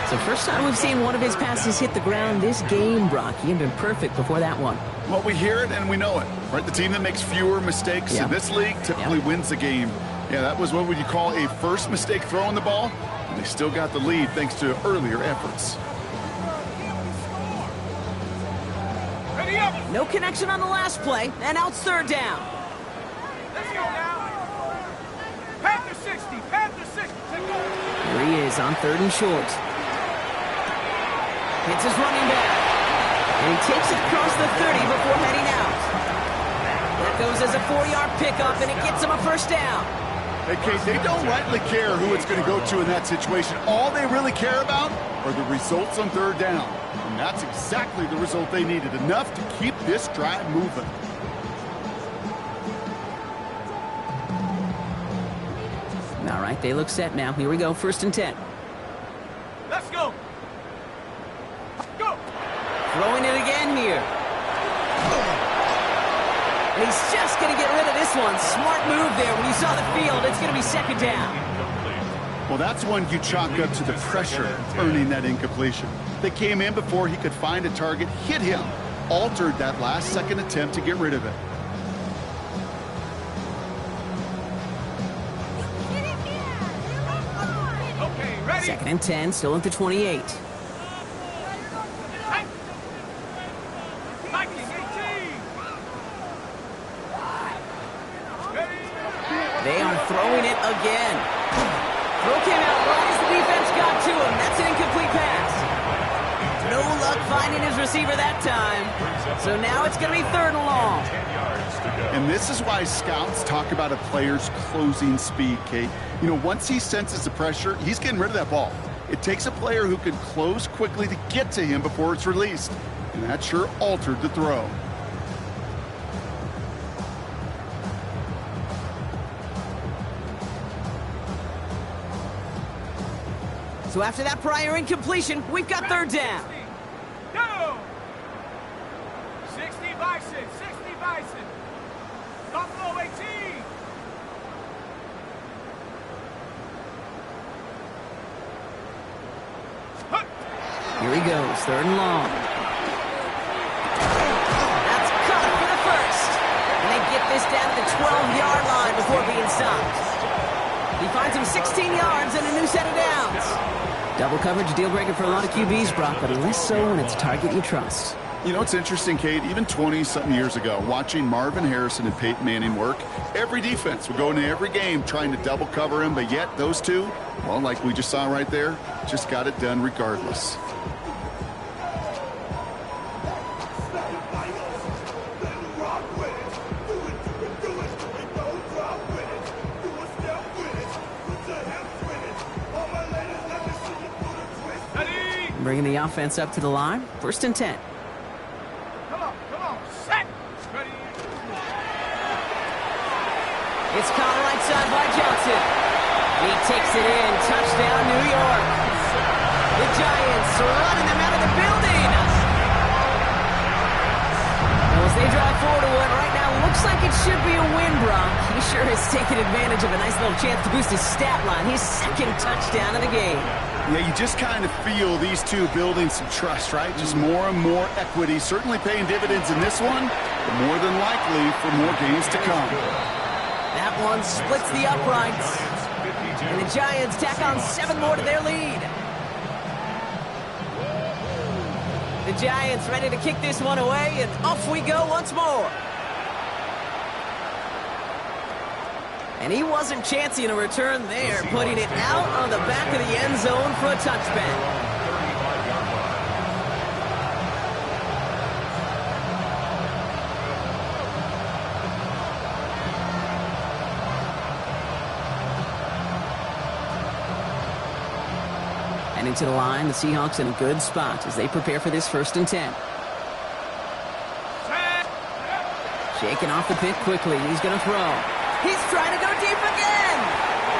It's the first time we've seen one of his passes hit the ground this game, Brock. He had been perfect before that one. Well, we hear it and we know it, right? The team that makes fewer mistakes in this league typically wins the game. Yeah, that was what would you call a first mistake throwing the ball, and they still got the lead thanks to earlier efforts. No connection on the last play, and now it's 3rd down. Let's go now. Panther 60, Panther 60. Here he is on 3rd and short. Hits his running back, and he takes it across the 30 before heading out. That goes as a 4-yard pickup, and it gets him a 1st down. Hey, Kate, they don't rightly care who it's going to go to in that situation. All they really care about are the results on 3rd down. And that's exactly the result they needed, enough to keep this drive moving. All right, they look set now. Here we go, 1st and 10. Let's go. Go. Throwing it again here. And he's just going to get rid of this one. Smart move there. When you saw the field, it's going to be 2nd down. Well, that's one you chalk up to the pressure earning that incompletion. They came in before he could find a target, hit him, altered that last-second attempt to get rid of it. Okay, ready. 2nd and 10, still at the 28. They are throwing it again. Throw came out right as the defense got to him. That's an incomplete pass. No luck finding his receiver that time. So now it's going to be 3rd and long. And this is why scouts talk about a player's closing speed, Kate. You know, once he senses the pressure, he's getting rid of that ball. It takes a player who can close quickly to get to him before it's released. And that sure altered the throw. So after that prior incompletion, we've got 3rd down. Go! 60 Bison, 60 Bison. Buffalo 18. Here he goes, 3rd and long. That's caught for the 1st. And they get this down to the 12-yard line before being stopped. He finds him 16 yards and a new set of downs. Double coverage, deal breaker for a lot of QBs, Brock, but less so when it's a target you trust. You know, it's interesting, Kate, even 20-something years ago, watching Marvin Harrison and Peyton Manning work, every defense would go into every game trying to double cover him, but yet those two, well, like we just saw right there, just got it done regardless. Bringing the offense up to the line. 1st and 10. Come on, set. Ready. It's caught right side by Johnson. He takes it in. Touchdown, New York. The Giants running them out of the building. Well, as they drive forward to what right now looks like it should be a win, Brock. He sure has taken advantage of a nice little chance to boost his stat line. His 2nd touchdown of the game. Yeah, you just kind of feel these two building some trust, right? Just more and more equity, certainly paying dividends in this one, but more than likely for more games to come. That one splits the uprights. And the Giants tack on 7 more to their lead. The Giants ready to kick this one away, and off we go once more. And he wasn't chancing a return there, putting it out on the back of the end zone for a touchback. And into the line, the Seahawks in a good spot as they prepare for this 1st and 10. Shaking off the pick quickly. He's going to throw. He's trying to go deep again.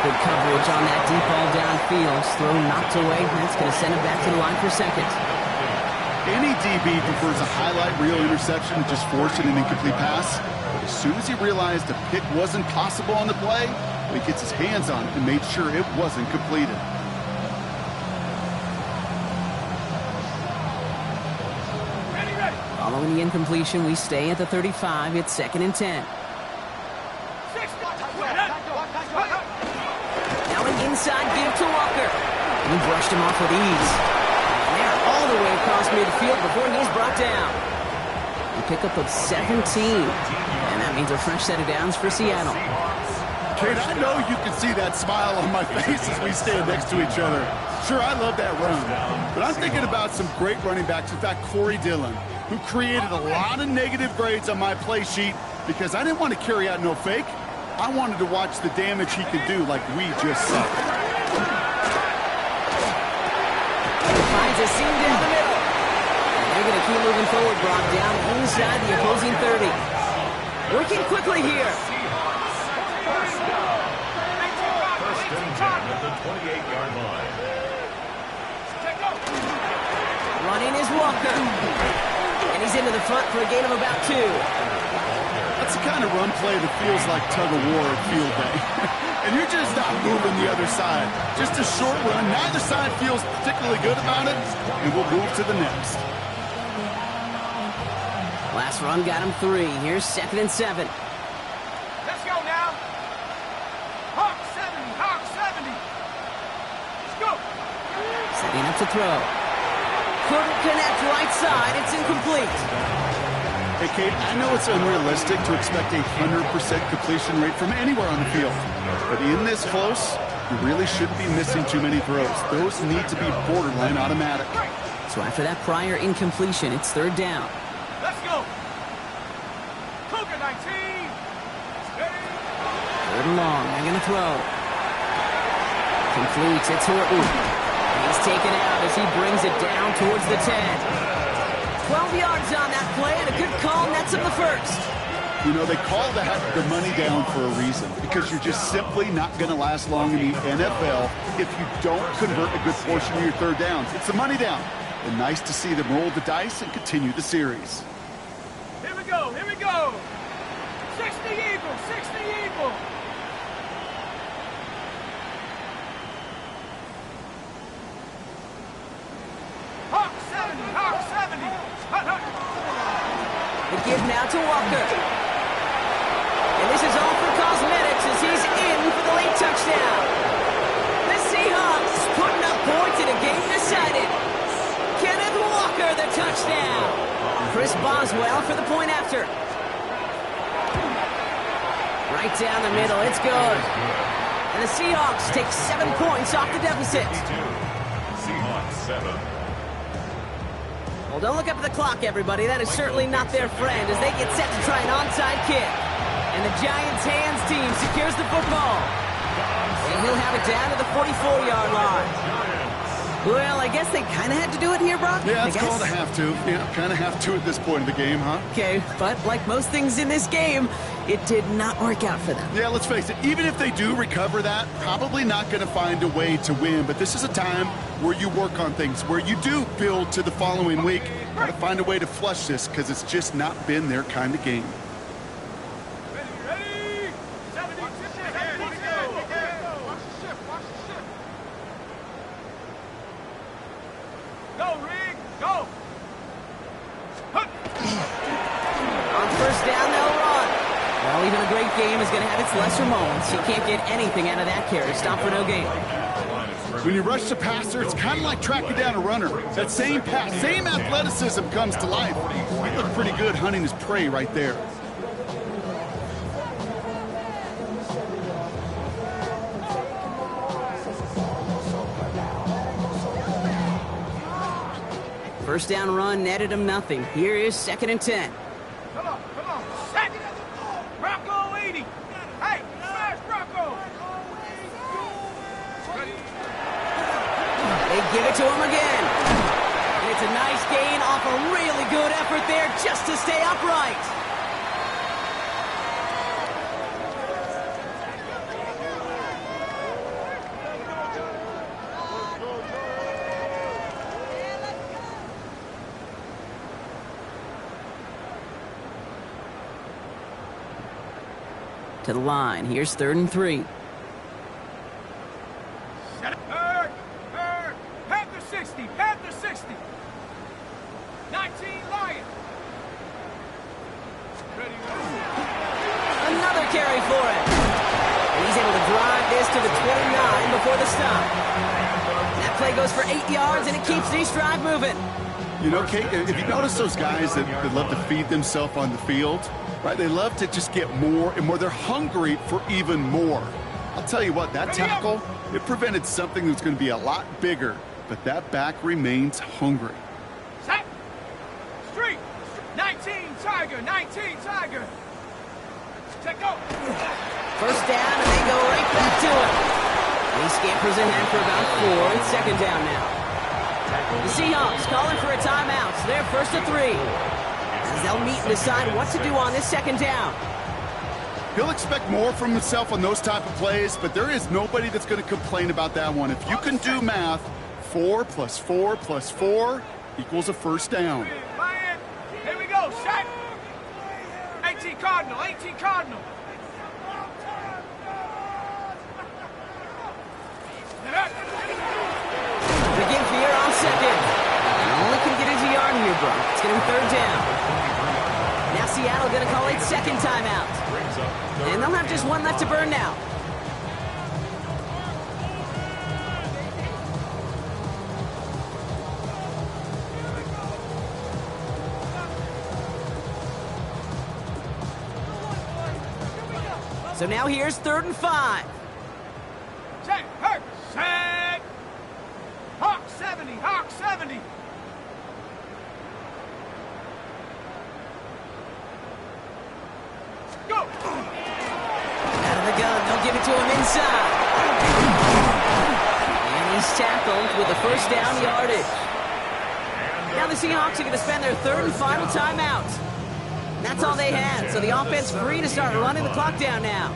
Good coverage on that deep ball downfield. Throw knocked away. That's going to send him back to the line for 2nd. Any DB prefers a highlight reel interception to just forcing an incomplete pass. But as soon as he realized a pick wasn't possible on the play, he gets his hands on it and made sure it wasn't completed. Following the incompletion, we stay at the 35. It's 2nd and 10. Now an inside give to Walker. He brushed him off with ease. And they're all the way across midfield before he's brought down. A pickup of 17. And that means a fresh set of downs for Seattle. Kate, I know you can see that smile on my face as we stand next to each other. Sure, I love that run. But I'm thinking about some great running backs. In fact, Corey Dillon, who created a lot of negative grades on my play sheet because I didn't want to carry out no fake. I wanted to watch the damage he could do like we just saw. He finds a seam down the middle. And they're going to keep moving forward, brought down inside the opposing 30. Working quickly here. First and 10 at the 28-yard line. Running is Walker. And he's into the front for a gain of about 2. That's the kind of run play that feels like tug-of-war at field day. And you're just not moving the other side. Just a short run. Neither side feels particularly good about it. And we'll move to the next. Last run got him 3. Here's 2nd and 7. Let's go now. Hawk 70, Hawk 70. Let's go. Setting up to throw. Couldn't connect right side. It's incomplete. Hey, Kate, I know it's unrealistic to expect a 100% completion rate from anywhere on the field. But in this close, you really shouldn't be missing too many throws. Those need to be borderline automatic. So after that prior incompletion, it's 3rd down. Let's go. Cougar 19. Steady. 3rd and long. They're going to throw. Complete. It's Horton. He's taken out as he brings it down towards the 10. 12 yards on that play, and a good call nets him the 1st. You know, they call that the money down for a reason, because you're just simply not going to last long in the NFL if you don't convert a good portion of your 3rd downs. It's the money down. And nice to see them roll the dice and continue the series. Here we go, here we go. 60 Eagle, 60 Eagle. Hawk 70, Hawk 70. The give now to Walker. And this is all for cosmetics as he's in for the late touchdown. The Seahawks putting up points in a game decided. Kenneth Walker, the touchdown. Chris Boswell for the point after. Right down the middle, it's good. And the Seahawks take 7 points off the deficit. Seahawks 7. Well, don't look up at the clock, everybody. That is certainly not their friend as they get set to try an onside kick. And the Giants' hands team secures the football. And he'll have it down to the 44-yard line. Well, I guess they kind of had to do it here, Brock. Yeah, it's called a have to. Yeah, kind of have to at this point in the game, huh? Okay, but like most things in this game, it did not work out for them. Yeah, let's face it. Even if they do recover that, probably not going to find a way to win. But this is a time where you work on things, where you do build to the following week. Got to find a way to flush this because it's just not been their kind of game. Ready? 70, 50, 70, watch the ship, watch the ship. Go, Rig, go. On 1st down, they'll run. Well, even a great game is going to have its lesser moments. You can't get anything out of that carry. Stop for no gain. When you rush the passer, it's kind of like tracking down a runner. That same pass, same athleticism comes to life. He looked pretty good hunting his prey right there. First down run netted him nothing. Here is 2nd and 10. Come on, set. Rocco 80. Hey, smash Rocco. They give it to him again. And it's a nice gain off a really good effort there just to stay upright. To the line. Here's 3rd and 3. Panther 60. Panther 60. 19 Lion. Ready, Another carry for it. And he's able to drive this to the 29 before the stop. That play goes for 8 yards, and it keeps this drive moving. You know, Kate, if you notice those guys that love to feed themselves on the field, right? They love to just get more and more. They're hungry for even more. I'll tell you what, that tackle, it prevented something that's going to be a lot bigger, but that back remains hungry. Set. Street. 19 Tiger. 19 Tiger. Take go. First down, and they go right back to it. He scampers ahead for about 4. It's 2nd down now. The Seahawks calling for a timeout, so they're 1st and 3. As they'll meet and decide what to do on this 2nd down. He'll expect more from himself on those type of plays, but there is nobody that's going to complain about that one. If you can do math, 4 + 4 + 4 equals a first down. Lion. Here we go. Set. 18 Cardinal. 18 Cardinal. Begin fear on 2nd. And only can get his yard here, bro. It's going to be 3rd down. Now Seattle going to call it 2nd timeout. And they'll have just 1 left to burn now. So now here's 3rd and 5. Set. Hurt. Set. Hawk 70. Hawk 70. Go. Out of the gun, they'll give it to him inside. And he's tackled with a first down yardage. Now the Seahawks are going to spend their 3rd and final timeout. That's all they had, so the offense free to start running the clock down now.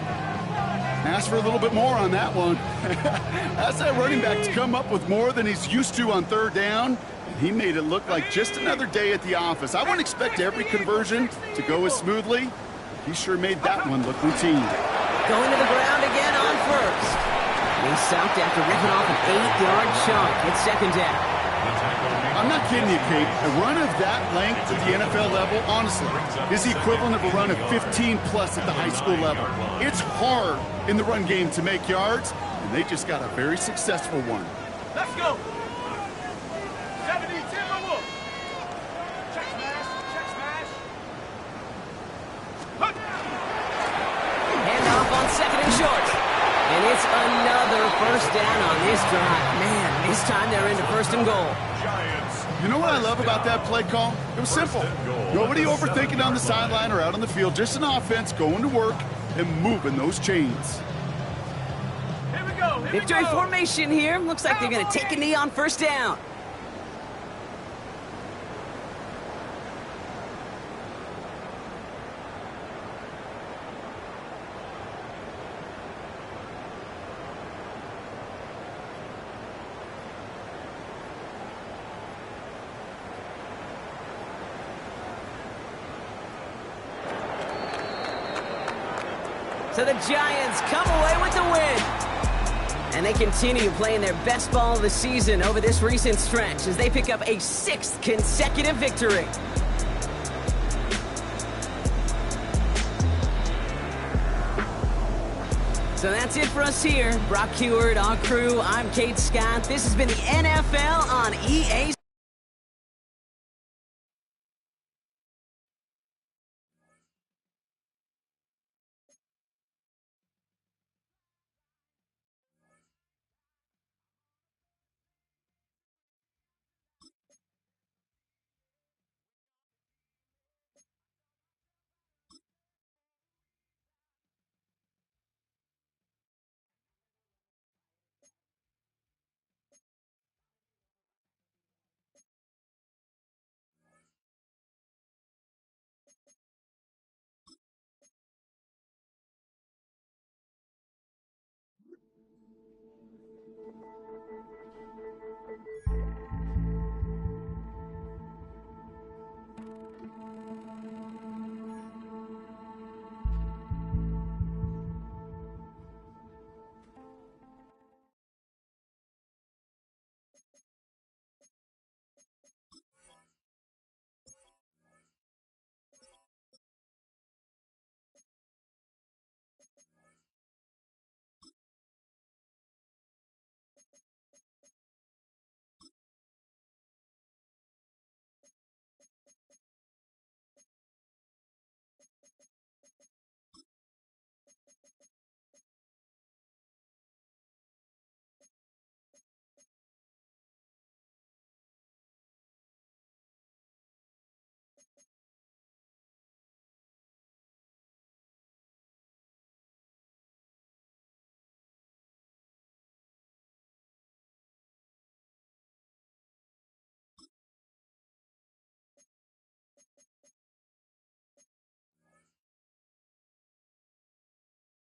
Ask for a little bit more on that one. That's that running back to come up with more than he's used to on 3rd down. And he made it look like just another day at the office. I wouldn't expect every conversion to go as smoothly. He sure made that one look routine. Going to the ground again on 1st. He's stopped after ripping off an 8-yard chunk. It's 2nd down. I'm not kidding you, Kate. A run of that length at the NFL level, honestly, is the equivalent of a run of 15+ at the high school level. It's hard in the run game to make yards, and they just got a very successful one. Let's go. 70 Timberwolf. Check smash. Check smash. Hook. Handoff on 2nd and short. And it's another first down on this drive. Man, this time they're into 1st and goal. You know what I love about that play call? It was simple. Nobody overthinking on the sideline or out on the field. Just an offense going to work and moving those chains. Here we go. Here Victory we go. formation here. Looks like they're going to take a knee on 1st down. So the Giants come away with the win. And they continue playing their best ball of the season over this recent stretch as they pick up a 6th consecutive victory. So that's it for us here. Brock Heward, our crew, I'm Kate Scott. This has been the NFL on EA.